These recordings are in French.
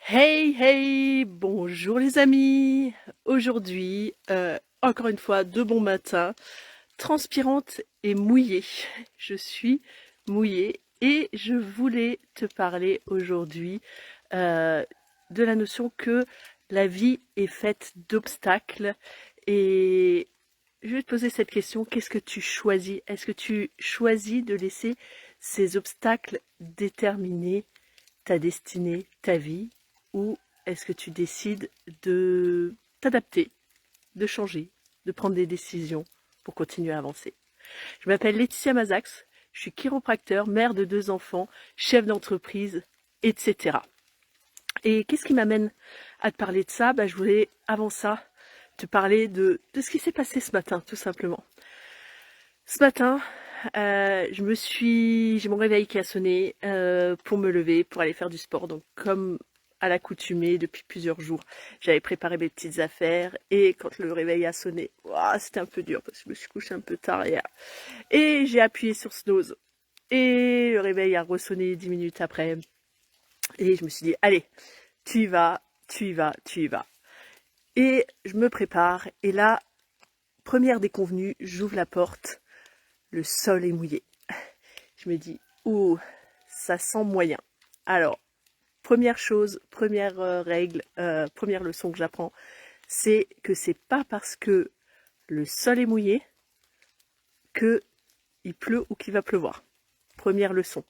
Hey hey, bonjour les amis. Aujourd'hui, encore une fois, de bon matin, transpirante et mouillée. Je suis mouillée et je voulais te parler aujourd'hui euh, de la notion que la vie est faite d'obstacles. Et je vais te poser cette question, qu'est-ce que tu choisis? Est-ce que tu choisis de laisser ces obstacles déterminer ta destinée, ta vie, ou est-ce que tu décides de t'adapter, de changer, de prendre des décisions pour continuer à avancer? Je m'appelle Laetitia Mazax, je suis chiropracteur, mère de 2 enfants, chef d'entreprise, etc. Et qu'est-ce qui m'amène à te parler de ça? Je voulais, avant ça, te parler de ce qui s'est passé ce matin, tout simplement. Ce matin, j'ai mon réveil qui a sonné pour me lever, pour aller faire du sport. Donc, comme à l'accoutumée depuis plusieurs jours, j'avais préparé mes petites affaires et quand le réveil a sonné, ouah, c'était un peu dur parce que je me suis couchée un peu tard hier. Et j'ai appuyé sur snooze et le réveil a ressonné 10 minutes après. Et je me suis dit, allez, tu y vas, tu y vas, tu y vas. Et je me prépare et là, première déconvenue, j'ouvre la porte, le sol est mouillé. Je me dis, ouh, ça sent moyen. Alors, première chose, première règle, première leçon que j'apprends, c'est que c'est pas parce que le sol est mouillé que il pleut ou qu'il va pleuvoir. Première leçon.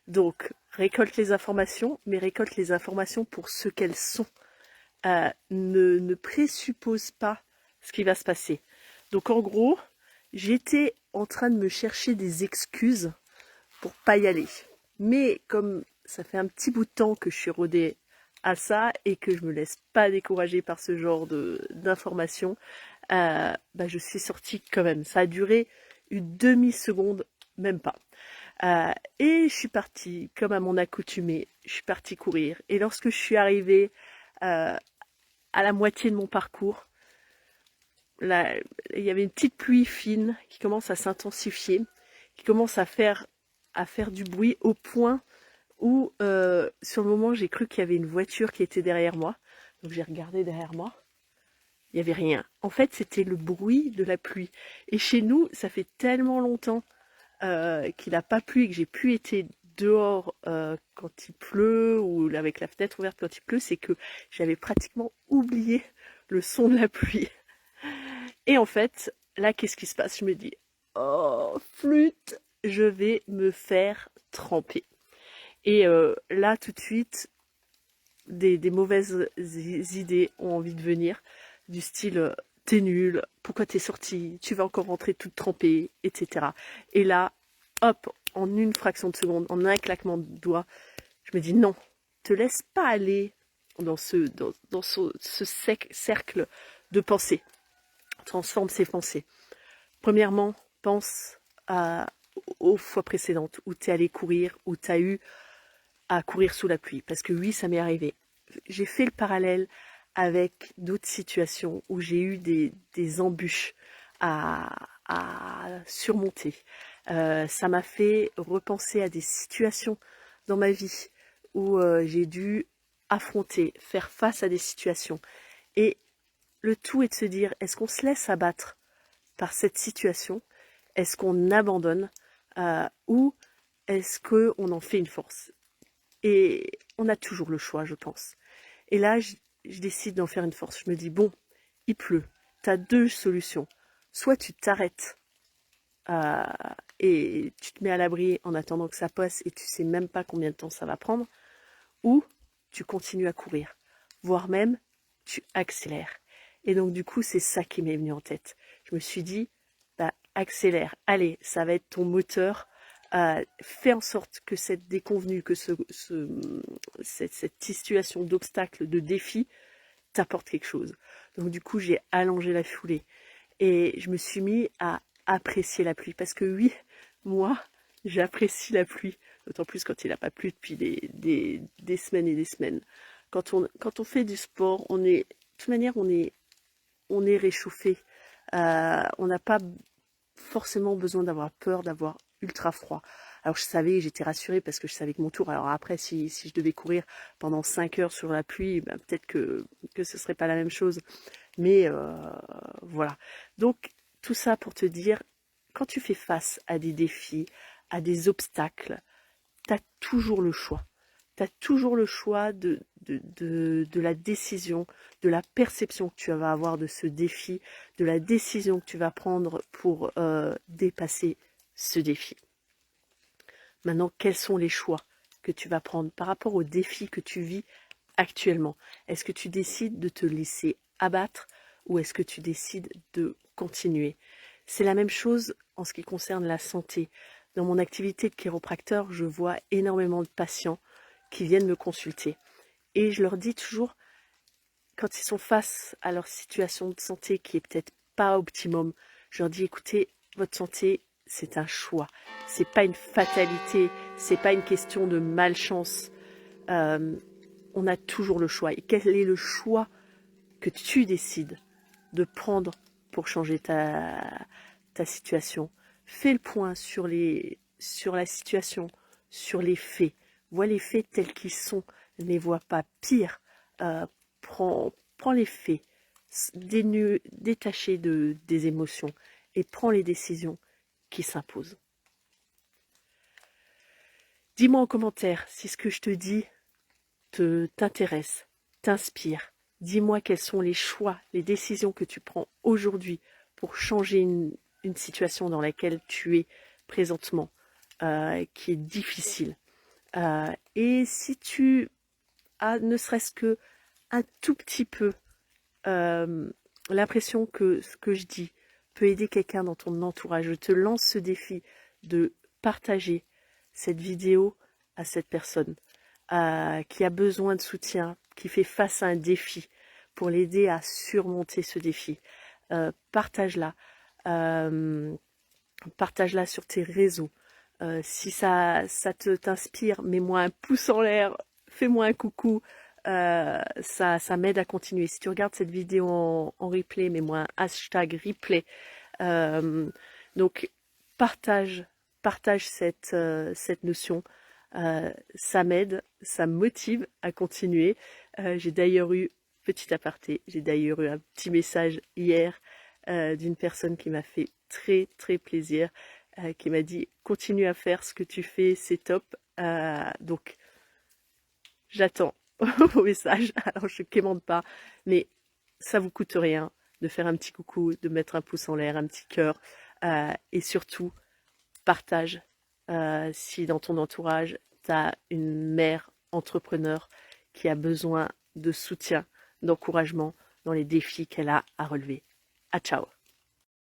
Donc, récolte les informations, mais récolte les informations pour ce qu'elles sont. Ne présuppose pas ce qui va se passer. Donc, en gros, j'étais en train de me chercher des excuses pour pas y aller. Mais comme ça fait un petit bout de temps que je suis rodée à ça et que je me laisse pas décourager par ce genre d'informations, je suis sortie quand même. Ça a duré une demi-seconde, même pas. Et je suis partie, comme à mon accoutumée, je suis partie courir. Et lorsque je suis arrivée euh, à la moitié de mon parcours, là, il y avait une petite pluie fine qui commence à s'intensifier, qui commence à faire du bruit au point où, sur le moment, j'ai cru qu'il y avait une voiture qui était derrière moi. Donc j'ai regardé derrière moi, il n'y avait rien. En fait, c'était le bruit de la pluie. Et chez nous, ça fait tellement longtemps qu'il n'a pas plu et que j'ai pu être dehors quand il pleut ou avec la fenêtre ouverte quand il pleut, c'est que j'avais pratiquement oublié le son de la pluie. Et en fait, là, qu'est-ce qui se passe? Je me dis, oh, flûte, je vais me faire tremper. Et là, tout de suite, des mauvaises idées ont envie de venir, du style t'es nul, pourquoi t'es sorti, tu vas encore rentrer toute trempée, etc. Et là, hop, en une fraction de seconde, en un claquement de doigts, je me dis non, te laisse pas aller dans ce cercle de pensée. Transforme ses pensées. Premièrement, pense aux fois précédentes où tu es allé courir, où tu as eu à courir sous la pluie. Parce que oui, ça m'est arrivé. J'ai fait le parallèle avec d'autres situations où j'ai eu des embûches à surmonter. Ça m'a fait repenser à des situations dans ma vie où j'ai dû affronter, faire face à des situations. Et le tout est de se dire, est-ce qu'on se laisse abattre par cette situation? Est-ce qu'on abandonne ou est-ce qu'on en fait une force? Et on a toujours le choix, je pense. Et là, je décide d'en faire une force. Je me dis, bon, il pleut. Tu as deux solutions. Soit tu t'arrêtes euh, et tu te mets à l'abri en attendant que ça passe et tu sais même pas combien de temps ça va prendre, ou tu continues à courir, voire même tu accélères. Et donc du coup, c'est ça qui m'est venu en tête. Je me suis dit, accélère, allez, ça va être ton moteur. Fais en sorte que cette déconvenue, que cette situation d'obstacle, de défi, t'apporte quelque chose. Donc du coup, j'ai allongé la foulée et je me suis mis à apprécier la pluie. Parce que oui, moi, j'apprécie la pluie, d'autant plus quand il n'a pas plu depuis des semaines et des semaines. Quand on fait du sport, de toute manière, on est réchauffé. On n'a pas forcément besoin d'avoir peur, d'avoir ultra froid. Alors je savais, j'étais rassurée parce que je savais que mon tour, alors après si je devais courir pendant 5 heures sur la pluie, ben, peut-être que ce serait pas la même chose. Mais voilà. Donc tout ça pour te dire, quand tu fais face à des défis, à des obstacles, tu as toujours le choix. Tu as toujours le choix de la décision, de la perception que tu vas avoir de ce défi, de la décision que tu vas prendre pour dépasser ce défi. Maintenant, quels sont les choix que tu vas prendre par rapport au défi que tu vis actuellement? Est-ce que tu décides de te laisser abattre ou est-ce que tu décides de continuer? C'est la même chose en ce qui concerne la santé. Dans mon activité de chiropracteur, je vois énormément de patients qui viennent me consulter. Et je leur dis toujours, quand ils sont face à leur situation de santé qui est peut-être pas optimum, je leur dis, écoutez, votre santé, c'est un choix. C'est pas une fatalité, c'est pas une question de malchance. On a toujours le choix. Et quel est le choix que tu décides de prendre pour changer ta situation? Fais le point sur la situation, sur les faits. Vois les faits tels qu'ils sont. Ne les vois pas pire. Prends les faits, détachés des émotions et prends les décisions qui s'imposent. Dis-moi en commentaire si ce que je te dis t'intéresse, t'inspire. Dis-moi quels sont les choix, les décisions que tu prends aujourd'hui pour changer une situation dans laquelle tu es présentement, qui est difficile. Et si tu as ne serait-ce que un tout petit peu l'impression que ce que je dis peut aider quelqu'un dans ton entourage, je te lance ce défi de partager cette vidéo à cette personne qui a besoin de soutien, qui fait face à un défi, pour l'aider à surmonter ce défi. Partage-la. Partage-la sur tes réseaux. Si ça t'inspire, mets-moi un pouce en l'air, fais-moi un coucou. Ça m'aide à continuer. Si tu regardes cette vidéo en replay, mets-moi un hashtag replay. Donc partage cette notion. Ça m'aide, ça me motive à continuer. J'ai d'ailleurs eu, petit aparté, j'ai d'ailleurs eu un petit message hier d'une personne qui m'a fait très très plaisir, qui m'a dit continue à faire ce que tu fais, c'est top. Donc j'attends vos messages. Alors je ne quémande pas, mais ça vous coûte rien de faire un petit coucou, de mettre un pouce en l'air, un petit cœur, et surtout partage. Si dans ton entourage tu as une mère entrepreneur qui a besoin de soutien, d'encouragement dans les défis qu'elle a à relever. À ciao.